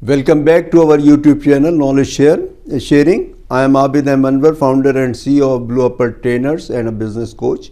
Welcome back to our YouTube channel Knowledge Sharing. I am Abid Anwar, founder and CEO of Blue Upper Trainers and a business coach.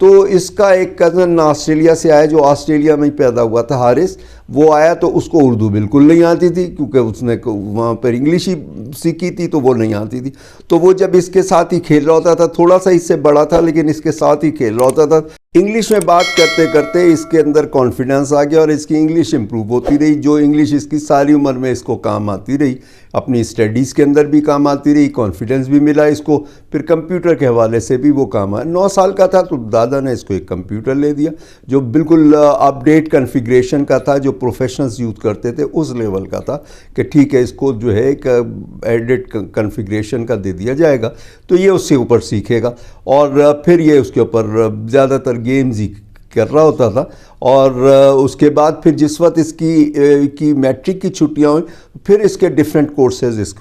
تو اس کا ایک cousin Australia سے آیا جو Australia میں ہی پیدا ہوا تھا، حارث، وہ آیا تو اس کو اردو بالکل نہیں آتی تھی کیونکہ اس نے وہاں پر انگلش ہی سیکھی تھی تو وہ نہیں آتی تھی. تو وہ جب اس کے ساتھ ہی کھیل رہا ہوتا تھا، تھوڑا سا اس سے بڑا تھا لیکن اس کے ساتھ ہی کھیل رہا ہوتا تھا، انگلش میں بات کرتے کرتے اس کے اندر کانفیڈنس آ گیا اور اس کی انگلش امپروو ہوتی رہی، جو انگلش اس کی ساری عمر میں اس کو کام آتی رہی، اپنی اسٹڈیز کے اندر بھی کام آتی رہی، کانفیڈنس بھی ملا اس کو. پھر کمپیوٹر کے حوالے سے بھی وہ کام آیا. 9 سال کا تھا تو دادا نے اس کو ایک کمپیوٹر لے دیا جو بالکل اپ ڈیٹ کنفیگریشن کا تھا، جو پروفیشنلز یوز کرتے تھے اس لیول کا تھا کہ ٹھیک ہے اس کو جو ہے ایک ایڈٹ کنفیگریشن کا دے دیا جائے گا تو یہ اس سے اوپر سیکھے گا. اور پھر یہ اس کے اوپر زیادہ تر گیمز ہی کر رہا ہوتا تھا. اور اس کے بعد پھر جس وقت اس کی میٹرک کی چھٹیاں ہوئیں پھر اس کے ڈیفرنٹ کورسز اس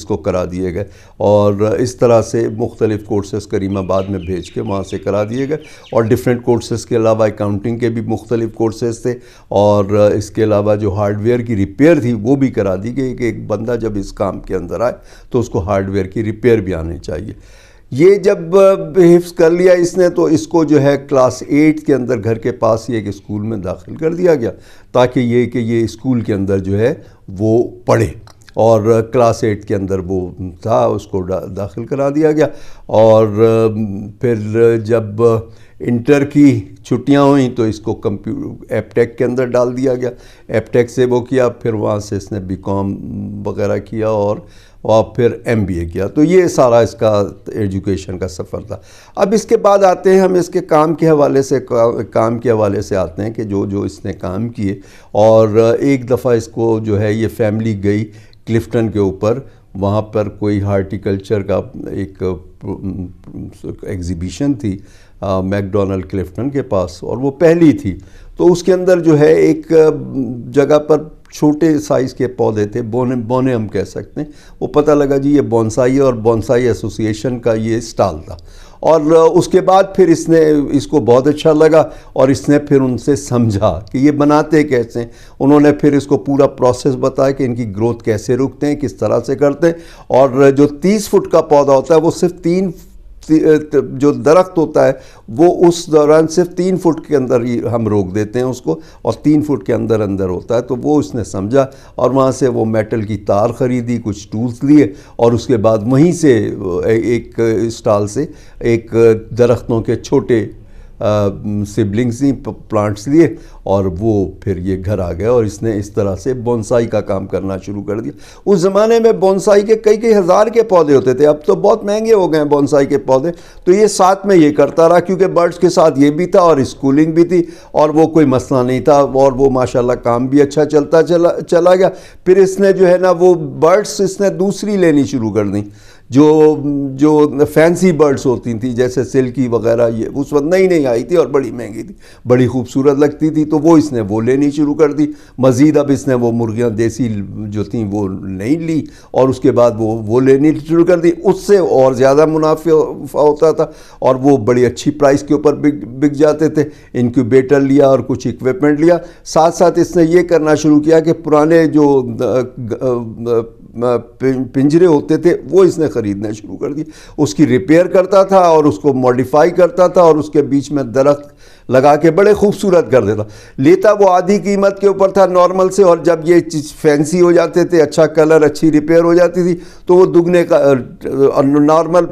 کو کرا دیے گئے اور اس طرح سے مختلف کورسز کریم آباد میں بھیج کے وہاں سے کرا دیے گئے. اور ڈیفرنٹ کورسز کے علاوہ اکاؤنٹنگ کے بھی مختلف کورسز تھے اور اس کے علاوہ جو ہارڈ ویئر کی ریپیئر تھی وہ بھی کرا دی گئی کہ ایک بندہ جب اس کام کے اندر آئے تو اس کو ہارڈ ویئر کی ریپیئر بھی آنی چاہیے. یہ جب حفظ کر لیا اس نے تو اس کو جو ہے کلاس 8 کے اندر گھر کے پاس ہی ایک اسکول میں داخل کر دیا گیا تاکہ یہ اسکول کے اندر جو ہے وہ پڑھے. اور کلاس 8 کے اندر وہ تھا اس کو داخل کرا دیا گیا. اور پھر جب انٹر کی چھٹیاں ہوئیں تو اس کو ایپ ٹیک کے اندر ڈال دیا گیا. ایپ ٹیک سے وہ کیا، پھر وہاں سے اس نے بی کام وغیرہ کیا اور پھر ایم بی اے کیا. تو یہ سارا اس کا ایجوکیشن کا سفر تھا. اب اس کے بعد آتے ہیں ہم اس کے کام کے حوالے سے آتے ہیں کہ جو اس نے کام کیے. اور ایک دفعہ اس کو جو ہے یہ فیملی گئی کلفٹن کے اوپر، وہاں پر کوئی ہارٹیکلچر کا ایک ایگزیبیشن تھی میک ڈونلڈ کلفٹن کے پاس اور وہ پہلی تھی. تو اس کے اندر جو ہے ایک جگہ پر چھوٹے سائز کے پودے تھے، بونے ہم کہہ سکتے ہیں. وہ پتہ لگا جی یہ بونسائی ہے اور بونسائی ایسوسیشن کا یہ اسٹال تھا. اور اس کے بعد پھر اس کو بہت اچھا لگا اور اس نے پھر ان سے سمجھا کہ یہ بناتے کیسے ہیں. انہوں نے پھر اس کو پورا پروسیس بتایا کہ ان کی گروتھ کیسے رکتے ہیں، کس طرح سے کرتے ہیں. اور جو 30 فٹ کا پودا ہوتا ہے وہ صرف 3 جو درخت ہوتا ہے وہ اس دوران صرف 3 فٹ کے اندر ہی ہم روک دیتے ہیں اس کو اور 3 فٹ کے اندر ہوتا ہے. تو وہ اس نے سمجھا اور وہاں سے وہ میٹل کی تار خریدی، کچھ ٹولز لیے اور اس کے بعد وہیں سے ایک اسٹال سے ایک درختوں کے چھوٹے سبلنگز پلانٹس لیے اور وہ پھر یہ گھر آ گیا اور اس نے اس طرح سے بونسائی کا کام کرنا شروع کر دیا. اس زمانے میں بونسائی کے کئی ہزار کے پودے ہوتے تھے، اب تو بہت مہنگے ہو گئے ہیں بونسائی کے پودے. تو یہ ساتھ میں یہ کرتا رہا کیونکہ برڈز کے ساتھ یہ بھی تھا اور اسکولنگ بھی تھی اور وہ کوئی مسئلہ نہیں تھا اور وہ ماشاءاللہ کام بھی اچھا چلتا چلا گیا. پھر اس نے جو ہے نا وہ برڈز اس نے دوسری لینی شروع کر دیں جو فینسی برڈز ہوتی تھیں جیسے سلکی وغیرہ، یہ اس وقت نئی آئی تھی اور بڑی مہنگی تھی، بڑی خوبصورت لگتی تھی. تو وہ اس نے وہ لینی شروع کر دی. مزید اب اس نے وہ مرغیاں دیسی جو تھیں وہ نہیں لی اور اس کے بعد وہ لینی شروع کر دی. اس سے اور زیادہ منافع ہوتا تھا اور وہ بڑی اچھی پرائس کے اوپر بک جاتے تھے. انکیوبیٹر لیا اور کچھ اکوپمنٹ لیا. ساتھ اس نے یہ کرنا شروع کیا کہ پرانے جو پنجرے ہوتے تھے وہ اس نے خریدنا شروع کر دی. اس کی ریپیئر کرتا تھا اور اس کو موڈیفائی کرتا تھا اور اس کے بیچ میں درخت لگا کے بڑے خوبصورت کر دیتا. لیتا وہ آدھی قیمت کے اوپر تھا نارمل سے اور جب یہ چیز فینسی ہو جاتے تھے، اچھا کلر، اچھی ریپیئر ہو جاتی تھی تو وہ دگنے کا نارمل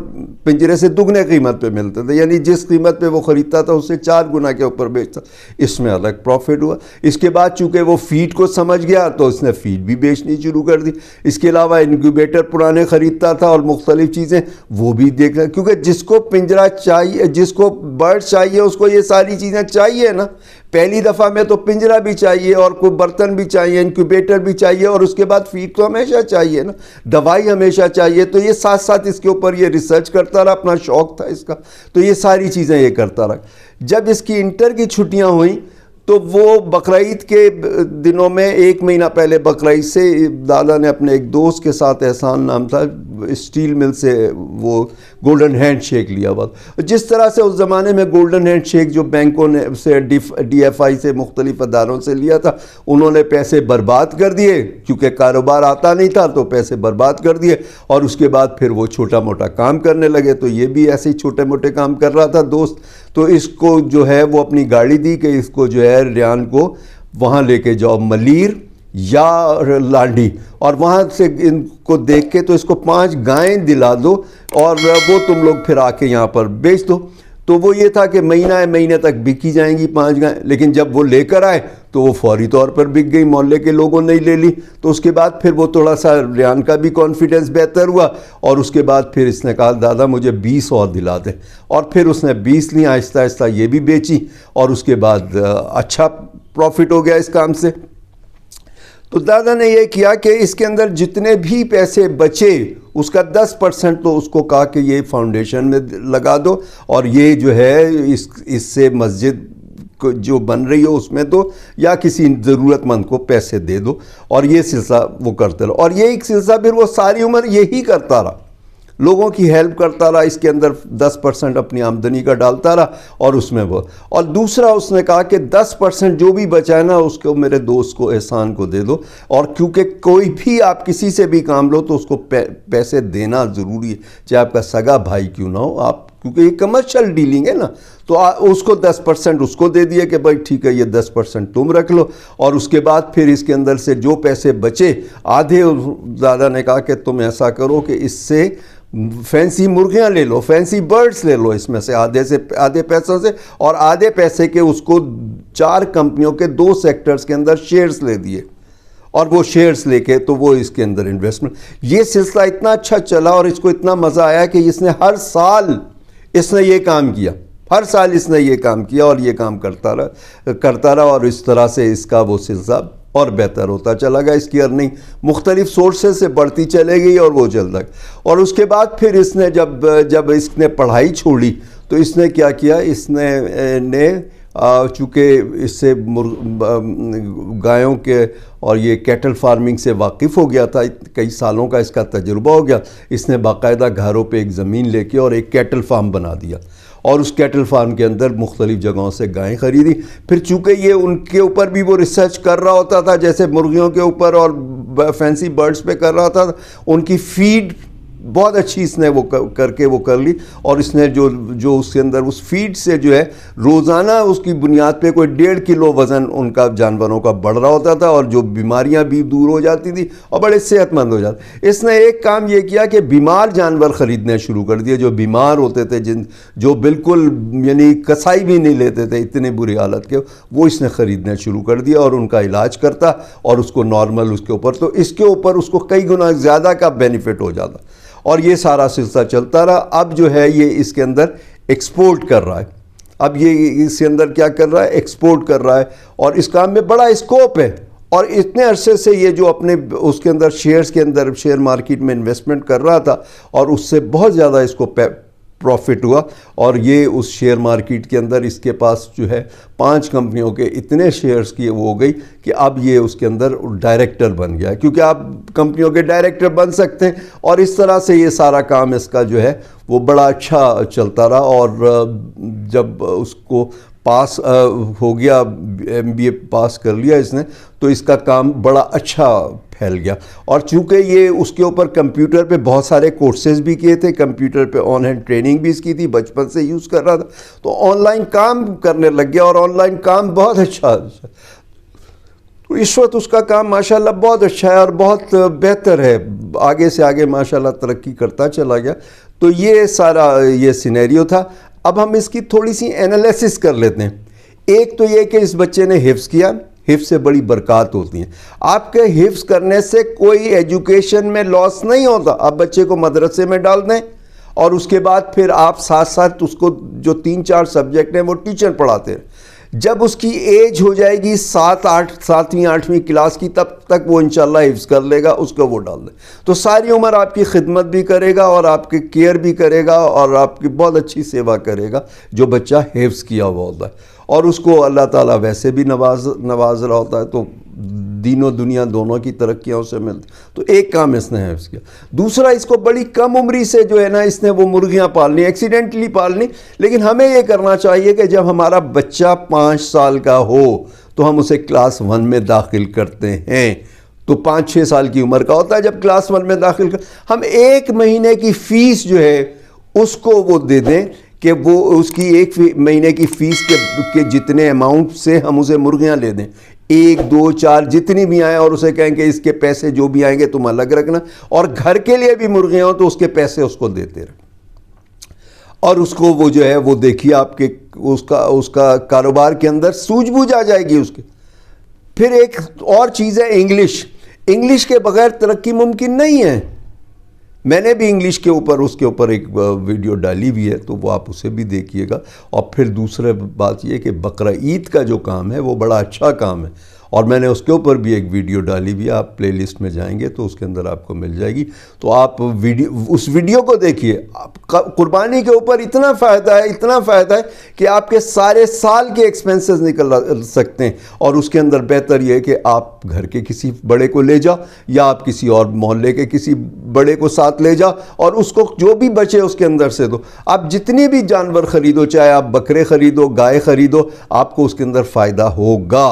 پنجرے سے دگنے قیمت پہ ملتے تھے. یعنی جس قیمت پہ وہ خریدتا تھا اس سے 4 گنا کے اوپر بیچتا. اس میں الگ پروفٹ ہوا. اس کے بعد چونکہ وہ فیڈ کو سمجھ گیا تو اس نے فیڈ بھی بیچنی شروع کر دی. اس کے علاوہ انکیوبیٹر پرانے خریدتا تھا اور مختلف چیزیں وہ بھی دیکھا کیونکہ جس کو پنجرہ چاہیے، جس کو برڈ چاہیے اس کو یہ ساری چیزیں چاہیے نا. پہلی دفعہ میں تو پنجرہ بھی چاہیے اور کوئی برتن بھی چاہیے، انکیوبیٹر بھی چاہیے اور اس کے بعد فیڈ تو ہمیشہ چاہیے نا، دوائی ہمیشہ چاہیے. تو یہ ساتھ اس کے اوپر یہ ریسرچ کرتا رہا، اپنا شوق تھا اس کا تو یہ ساری چیزیں یہ کرتا رہا. جب اس کی انٹر کی چھٹیاں ہوئیں تو وہ بقرعید کے دنوں میں 1 مہینہ پہلے بقرعید سے دادا نے اپنے ایک دوست کے ساتھ، احسان نام تھا، اسٹیل مل سے وہ گولڈن ہینڈ شیک لیا ہوا. جس طرح سے اس زمانے میں گولڈن ہینڈ شیک جو بینکوں نے سے ڈی ایف آئی سے مختلف اداروں سے لیا تھا, انہوں نے پیسے برباد کر دیے کیونکہ کاروبار آتا نہیں تھا, تو پیسے برباد کر دیے, اور اس کے بعد پھر وہ چھوٹا موٹا کام کرنے لگے. تو یہ بھی ایسے ہی چھوٹے موٹے کام کر رہا تھا دوست. تو اس کو جو ہے وہ اپنی گاڑی دی کہ اس کو جو ہے ریان کو وہاں لے کے جاؤ, ملیر یا لانڈی, اور وہاں سے ان کو دیکھ کے تو اس کو 5 گائیں دلا دو اور وہ تم لوگ پھر آ کے یہاں پر بیچ دو. تو وہ یہ تھا کہ مہینے تک بکی جائیں گی 5 گائیں, لیکن جب وہ لے کر آئے تو وہ فوری طور پر بک گئی, محلے کے لوگوں نے لے لی. تو اس کے بعد پھر وہ تھوڑا سا ریان کا بھی کانفیڈنس بہتر ہوا, اور اس کے بعد پھر اس نے کہا دادا مجھے 20 اور دلا دیں, اور پھر اس نے 20 لی, آہستہ آہستہ یہ بھی بیچی, اور اس کے بعد اچھا پروفٹ ہو گیا اس کام سے. تو دادا نے یہ کیا کہ اس کے اندر جتنے بھی پیسے بچے اس کا 10% تو اس کو کہا کہ یہ فاؤنڈیشن میں لگا دو, اور یہ جو ہے اس سے مسجد جو بن رہی ہو اس میں دو, یا کسی ضرورت مند کو پیسے دے دو. اور یہ سلسلہ وہ کرتے رہا, اور یہ ایک سلسلہ پھر وہ ساری عمر یہی کرتا رہا, لوگوں کی ہیلپ کرتا رہا, اس کے اندر 10% اپنی آمدنی کا ڈالتا رہا, اور اس میں وہ. اور دوسرا اس نے کہا کہ 10% جو بھی بچا ہے نا اس کو میرے دوست کو احسان کو دے دو, اور کیونکہ کوئی بھی آپ کسی سے بھی کام لو تو اس کو پیسے دینا ضروری ہے, چاہے آپ کا سگا بھائی کیوں نہ ہو آپ, کیونکہ یہ کمرشل ڈیلنگ ہے نا. تو اس کو 10% اس کو دے دیے کہ بھائی ٹھیک ہے یہ 10% تم رکھ لو, اور اس کے بعد پھر اس کے اندر سے جو پیسے بچے آدھے دادا نے کہا کہ تم ایسا کرو کہ اس سے فینسی مرغیاں لے لو, فینسی برڈز لے لو, اس میں سے آدھے پیسوں سے, اور آدھے پیسے کے اس کو 4 کمپنیوں کے 2 سیکٹرز کے اندر شیئرز لے دیے, اور وہ شیئرز لے کے تو وہ اس کے اندر انویسٹمنٹ. یہ سلسلہ اتنا اچھا چلا اور اس کو اتنا مزہ آیا کہ اس نے ہر سال اس نے یہ کام کیا, ہر سال اس نے یہ کام کیا, اور یہ کام کرتا رہا, اور اس طرح سے اس کا وہ سلسلہ اور بہتر ہوتا چلا گیا. اس کی ارننگ مختلف سورسز سے بڑھتی چلے گئی, اور وہ چلتا گیا. اور اس کے بعد پھر اس نے جب اس نے پڑھائی چھوڑی تو اس نے کیا کیا, اس نے چونکہ اس سے گایوں کے اور یہ کیٹل فارمنگ سے واقف ہو گیا تھا, کئی سالوں کا اس کا تجربہ ہو گیا, اس نے باقاعدہ گھروں پہ ایک زمین لے کے اور ایک کیٹل فارم بنا دیا, اور اس کیٹل فارم کے اندر مختلف جگہوں سے گائیں خریدی. پھر چونکہ یہ ان کے اوپر بھی وہ ریسرچ کر رہا ہوتا تھا, جیسے مرغیوں کے اوپر اور فینسی برڈز پہ کر رہا تھا, ان کی فیڈ بہت اچھی اس نے وہ کر لی, اور اس نے جو اس کے اندر اس فیڈ سے جو ہے روزانہ اس کی بنیاد پہ کوئی 1.5 کلو وزن ان کا جانوروں کا بڑھ رہا ہوتا تھا, اور جو بیماریاں بھی دور ہو جاتی تھی اور بڑے صحت مند ہو جاتے. اس نے ایک کام یہ کیا کہ بیمار جانور خریدنے شروع کر دیے, جو بیمار ہوتے تھے, جو بالکل یعنی کسائی بھی نہیں لیتے تھے, اتنے بری حالت کے, وہ اس نے خریدنے شروع کر دیا, اور ان کا علاج کرتا, اور اس کو نارمل اس کے اوپر, تو اس کے اوپر اس کو کئی گنا زیادہ کا بینیفٹ ہو جاتا, اور یہ سارا سلسلہ چلتا رہا. اب جو ہے یہ اس کے اندر ایکسپورٹ کر رہا ہے, اب یہ اس کے اندر کیا کر رہا ہے, ایکسپورٹ کر رہا ہے, اور اس کام میں بڑا اسکوپ ہے. اور اتنے عرصے سے یہ جو اپنے اس کے اندر شیئرز کے اندر شیئر مارکیٹ میں انویسٹمنٹ کر رہا تھا, اور اس سے بہت زیادہ اس کو پروفٹ ہوا, اور یہ اس شیئر مارکیٹ کے اندر اس کے پاس جو ہے 5 کمپنیوں کے اتنے شیئرز کی وہ ہو گئی کہ اب یہ اس کے اندر ڈائریکٹر بن گیا, کیونکہ آپ کمپنیوں کے ڈائریکٹر بن سکتے ہیں. اور اس طرح سے یہ سارا کام اس کا جو ہے وہ بڑا اچھا چلتا رہا, اور جب اس کو پاس ہو گیا, MBA پاس کر لیا اس نے, تو اس کا کام بڑا اچھا پھیل گیا. اور چونکہ یہ اس کے اوپر کمپیوٹر پہ بہت سارے کورسز بھی کیے تھے, کمپیوٹر پہ آن ہینڈ ٹریننگ بھی اس کی تھی, بچپن سے یوز کر رہا تھا, تو آن لائن کام کرنے لگ گیا, اور آن لائن کام بہت اچھا. تو اس وقت اس کا کام ماشاءاللہ بہت اچھا ہے اور بہت بہتر ہے, آگے سے آگے ماشاءاللہ ترقی کرتا چلا گیا. تو یہ سارا یہ سینیریو تھا. اب ہم اس کی تھوڑی سی انالیسس کر لیتے ہیں. ایک تو یہ کہ اس بچے نے حفظ کیا, حفظ سے بڑی برکات ہوتی ہیں. آپ کے حفظ کرنے سے کوئی ایجوکیشن میں لاس نہیں ہوتا. آپ بچے کو مدرسے میں ڈال دیں, اور اس کے بعد پھر آپ ساتھ ساتھ اس کو جو 3-4 سبجیکٹ ہیں وہ ٹیچر پڑھاتے ہیں. جب اس کی ایج ہو جائے گی 7ویں 8ویں کلاس کی, تب تک وہ انشاءاللہ حفظ کر لے گا, اس کو وہ ڈال دیں. تو ساری عمر آپ کی خدمت بھی کرے گا, اور آپ کی کیئر بھی کرے گا, اور آپ کی بہت اچھی سیوا کرے گا جو بچہ حفظ کیا ہوا ہوتا ہے. اور اس کو اللہ تعالیٰ ویسے بھی نواز رہا ہوتا ہے. تو دین و دنیا دونوں کی ترقیاں اسے ملتی. تو ایک کام اس نے ہے اس کا. دوسرا اس کو بڑی کم عمری سے جو ہے نا اس نے وہ مرغیاں پالنی ایکسیڈنٹلی پالنی. لیکن ہمیں یہ کرنا چاہیے کہ جب ہمارا بچہ 5 سال کا ہو تو ہم اسے کلاس 1 میں داخل کرتے ہیں. تو 5-6 سال کی عمر کا ہوتا ہے جب کلاس 1 میں داخل ہم 1 مہینے کی فیس جو ہے اس کو وہ دے دیں کہ وہ اس کی 1 مہینے کی فیس کے جتنے اماؤنٹ سے ہم اسے مرغیاں لے دیں. 1 2 4 جتنی بھی آئیں اور اسے کہیں کہ اس کے پیسے جو بھی آئیں گے تم الگ رکھنا, اور گھر کے لیے بھی مرغیاں ہوں تو اس کے پیسے اس کو دیتے رہیں. اور اس کو وہ جو ہے وہ دیکھیے آپ کے اس کا کاروبار کے اندر سوجھ بوجھ آ جائے گی اس کے. پھر ایک اور چیز ہے انگلش کے بغیر ترقی ممکن نہیں ہے. میں نے بھی انگلش کے اوپر اس کے اوپر ایک ویڈیو ڈالی ہوئی ہے تو وہ آپ اسے بھی دیکھیے گا. اور پھر دوسرا بات یہ کہ بقرہ عید کا جو کام ہے وہ بڑا اچھا کام ہے اور میں نے اس کے اوپر بھی ایک ویڈیو ڈالی ہوئی ہے. آپ پلے لسٹ میں جائیں گے تو اس کے اندر آپ کو مل جائے گی. تو آپ اس ویڈیو کو دیکھیے. قربانی کے اوپر اتنا فائدہ ہے کہ آپ کے سارے سال کے ایکسپنسز نکل سکتے ہیں. اور اس کے اندر بہتر یہ ہے کہ آپ گھر کے کسی بڑے کو لے جاؤ یا آپ کسی اور محلے کے کسی بڑے کو ساتھ لے جاؤ اور اس کو جو بھی بچے اس کے اندر سے دو. آپ جتنی بھی جانور خریدو, چاہے آپ بکرے خریدو, گائے خریدو, آپ کو اس کے اندر فائدہ ہوگا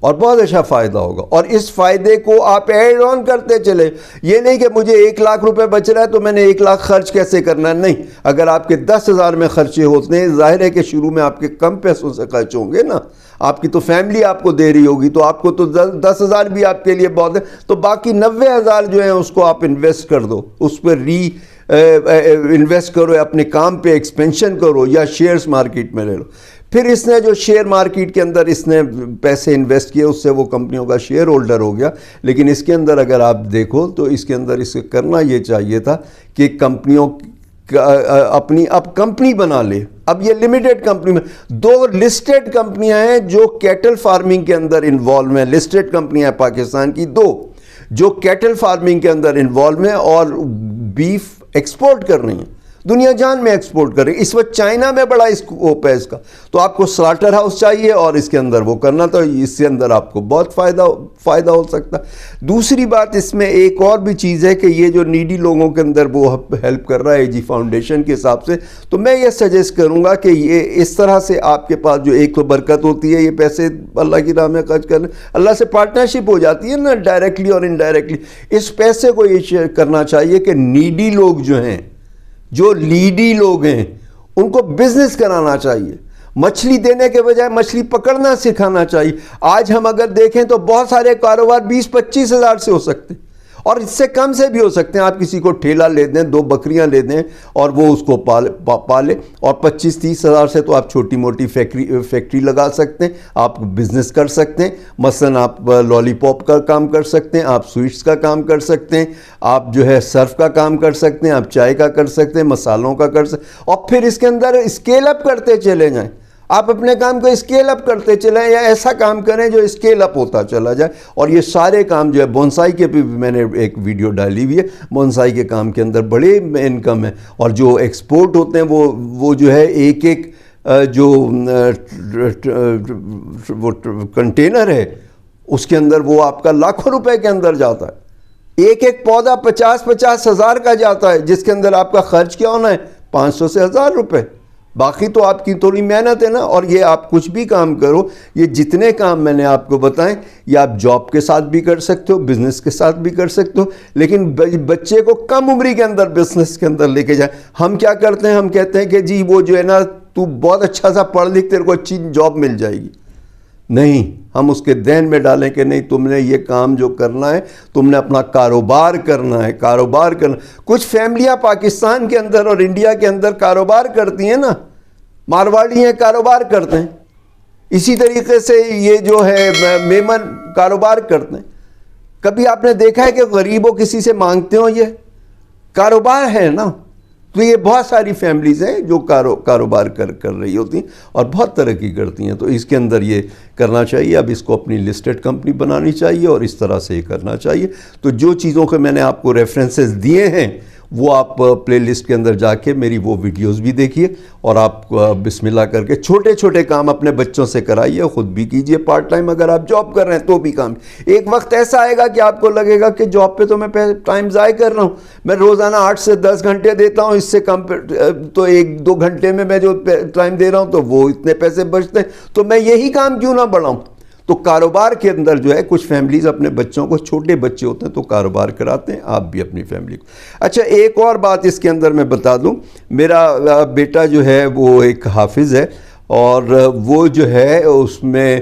اور بہت اچھا فائدہ ہوگا. اور اس فائدے کو آپ ایڈ آن کرتے چلے. یہ نہیں کہ مجھے 1 لاکھ روپے بچ رہا ہے تو میں نے 1 لاکھ خرچ کیسے کرنا ہے. نہیں, اگر آپ کے 10,000 میں خرچے ہوتے ہیں, ظاہر ہے کہ شروع میں آپ کے کم پیسوں سے خرچ ہوں گے نا. آپ کی تو فیملی آپ کو دے رہی ہوگی تو آپ کو تو 10,000 بھی آپ کے لیے بہت ہے. تو باقی 90,000 جو ہیں اس کو آپ انویسٹ کر دو, اس پہ انویسٹ کرو, اپنے کام پہ ایکسپینشن کرو یا شیئرز مارکیٹ میں لے لو. پھر اس نے جو شیئر مارکیٹ کے اندر اس نے پیسے انویسٹ کیے اس سے وہ کمپنیوں کا شیئر ہولڈر ہو گیا. لیکن اس کے اندر اگر آپ دیکھو تو اس کے اندر اسے کرنا یہ چاہیے تھا کہ کمپنیوں اپنی اب کمپنی بنا لے. اب یہ لمیٹڈ کمپنی میں 2 لسٹڈ کمپنیاں ہیں جو کیٹل فارمنگ کے اندر انوالو ہیں. لسٹڈ کمپنیاں پاکستان کی 2 جو کیٹل فارمنگ کے اندر انوالو ہیں اور بیف ایکسپورٹ کر رہی ہیں, دنیا جان میں ایکسپورٹ کر رہی ہے. اس وقت چائنا میں بڑا اسکوپ ہے اس کا. تو آپ کو سلاٹر ہاؤس چاہیے اور اس کے اندر وہ کرنا, تو اس سے اندر آپ کو بہت فائدہ ہو سکتا ہے. دوسری بات اس میں ایک اور بھی چیز ہے کہ یہ جو نیڈی لوگوں کے اندر وہ ہیلپ کر رہا ہے جی فاؤنڈیشن کے حساب سے, تو میں یہ سجیسٹ کروں گا کہ یہ اس طرح سے آپ کے پاس جو ایک تو برکت ہوتی ہے, یہ پیسے اللہ کی راہ میں خرچ کرنے, اللہ سے پارٹنرشپ ہو جاتی ہے نا ڈائریکٹلی اور انڈائریکٹلی. اس پیسے کو یہ کرنا چاہیے کہ نیڈی لوگ جو ہیں, جو لیڈی لوگ ہیں, ان کو بزنس کرانا چاہیے. مچھلی دینے کے بجائے مچھلی پکڑنا سکھانا چاہیے. آج ہم اگر دیکھیں تو بہت سارے کاروبار 20-25 ہزار سے ہو سکتے ہیں اور اس سے کم سے بھی ہو سکتے ہیں. آپ کسی کو ٹھیلا لے دیں, 2 بکریاں لے دیں اور وہ اس کو پالے, اور 25-30 ہزار سے تو آپ چھوٹی موٹی فیکٹری لگا سکتے ہیں, آپ بزنس کر سکتے ہیں. مثلا آپ لالی پاپ کا کام کر سکتے ہیں, آپ سویٹس کا کام کر سکتے ہیں, آپ جو ہے سرف کا کام کر سکتے ہیں, آپ چائے کا کر سکتے ہیں, مسالوں کا کر سکتے ہیں, اور پھر اس کے اندر اسکیل اپ کرتے چلے جائیں. آپ اپنے کام کو اسکیل اپ کرتے چلیں یا ایسا کام کریں جو اسکیل اپ ہوتا چلا جائے. اور یہ سارے کام جو ہے بونسائی کے بھی میں نے ایک ویڈیو ڈالی ہوئی ہے. بونسائی کے کام کے اندر بڑے انکم ہے, اور جو ایکسپورٹ ہوتے ہیں وہ جو ہے ایک جو وہ کنٹینر ہے اس کے اندر وہ آپ کا لاکھوں روپے کے اندر جاتا ہے. ایک پودا 50 ہزار کا جاتا ہے, جس کے اندر آپ کا خرچ کیا ہونا ہے 500 سے 1000 روپے. باقی تو آپ کی تھوڑی محنت ہے نا. اور یہ آپ کچھ بھی کام کرو, یہ جتنے کام میں نے آپ کو بتائیں یہ آپ جاب کے ساتھ بھی کر سکتے ہو, بزنس کے ساتھ بھی کر سکتے ہو. لیکن بچے کو کم عمری کے اندر بزنس کے اندر لے کے جائیں. ہم کیا کرتے ہیں, ہم کہتے ہیں کہ جی وہ جو ہے نا تو بہت اچھا سا پڑھ لکھ, تیرے کو اچھی جاب مل جائے گی. نہیں, ہم اس کے ذہن میں ڈالیں کہ نہیں, تم نے یہ کام جو کرنا ہے تم نے اپنا کاروبار کرنا ہے, کاروبار کرنا. کچھ فیملیاں پاکستان کے اندر اور انڈیا کے اندر کاروبار کرتی ہیں نا, مارواڑی ہیں کاروبار کرتے ہیں. اسی طریقے سے یہ جو ہے میمن کاروبار کرتے ہیں. کبھی آپ نے دیکھا ہے کہ غریب ہو کسی سے مانگتے ہو؟ یہ کاروبار ہے نا. تو یہ بہت ساری فیملیز ہیں جو کاروبار کر رہی ہوتی ہیں اور بہت ترقی کرتی ہیں. تو اس کے اندر یہ کرنا چاہیے. اب اس کو اپنی لسٹڈ کمپنی بنانی چاہیے اور اس طرح سے یہ کرنا چاہیے. تو جو چیزوں کے میں نے آپ کو ریفرنسز دیے ہیں وہ آپ پلے لسٹ کے اندر جا کے میری وہ ویڈیوز بھی دیکھیے اور آپ بسم اللہ کر کے چھوٹے چھوٹے کام اپنے بچوں سے کرائیے, خود بھی کیجیے پارٹ ٹائم, اگر آپ جاب کر رہے ہیں تو بھی کام. ایک وقت ایسا آئے گا کہ آپ کو لگے گا کہ جاب پہ تو میں ٹائم ضائع کر رہا ہوں, میں روزانہ 8 سے 10 گھنٹے دیتا ہوں, اس سے کم تو 1-2 گھنٹے میں میں جو ٹائم دے رہا ہوں تو وہ اتنے پیسے بچتے ہیں, تو میں یہی کام کیوں نہ بڑھاؤں. تو کاروبار کے اندر جو ہے کچھ فیملیز اپنے بچوں کو, چھوٹے بچے ہوتے ہیں تو کاروبار کراتے ہیں, آپ بھی اپنی فیملی کو. اچھا ایک اور بات اس کے اندر میں بتا دوں, میرا بیٹا جو ہے وہ ایک حافظ ہے, اور وہ جو ہے اس میں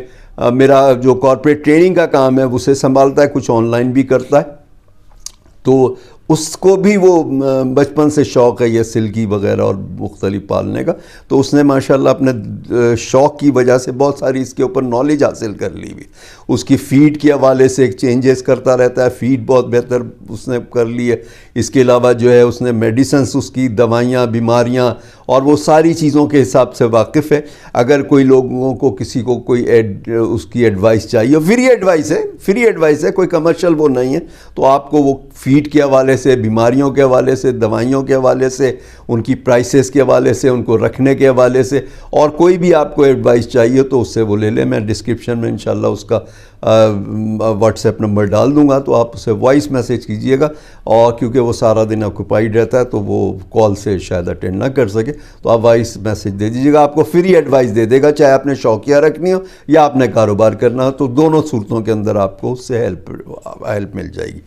میرا جو کارپوریٹ ٹریننگ کا کام ہے اسے سنبھالتا ہے, کچھ آن لائن بھی کرتا ہے. تو اس کو بھی وہ بچپن سے شوق ہے یہ سلکی وغیرہ اور مختلف پالنے کا, تو اس نے ماشاءاللہ اپنے شوق کی وجہ سے بہت ساری اس کے اوپر نالج حاصل کر لی ہوئی. اس کی فیڈ کے حوالے سے ایک چینجز کرتا رہتا ہے, فیڈ بہت بہتر اس نے کر لی ہے. اس کے علاوہ جو ہے اس نے میڈیسنس, اس کی دوائیاں, بیماریاں اور وہ ساری چیزوں کے حساب سے واقف ہے. اگر کوئی لوگوں کو کسی کو کوئی اس کی ایڈوائس چاہیے, فری ایڈوائس ہے, کوئی کمرشل وہ نہیں ہے, تو آپ کو وہ فیڈ کے حوالے سے, بیماریوں کے حوالے سے, دوائیوں کے حوالے سے, ان کی پرائسز کے حوالے سے, ان کو رکھنے کے حوالے سے, اور کوئی بھی آپ کو ایڈوائس چاہیے تو اس سے وہ لے لیں. میں ڈسکرپشن میں انشاءاللہ اس کا واٹس ایپ نمبر ڈال دوں گا, تو آپ اسے وائس میسیج کیجئے گا, اور کیونکہ وہ سارا دن آکوپائیڈ رہتا ہے تو وہ کال سے شاید اٹینڈ نہ کر سکے, تو آپ وائس میسیج دے دیجیے گا, آپ کو فری ایڈوائس دے دے گا, چاہے آپ نے شوقیہ رکھنی ہو یا آپ نے کاروبار کرنا ہو, تو دونوں صورتوں کے اندر آپ کو اس سے ہیلپ مل جائے گی.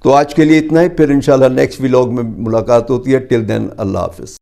تو آج کے لیے اتنا ہی, پھر انشاءاللہ نیکسٹ ولاگ میں ملاقات ہوتی ہے. ٹل دین اللہ حافظ.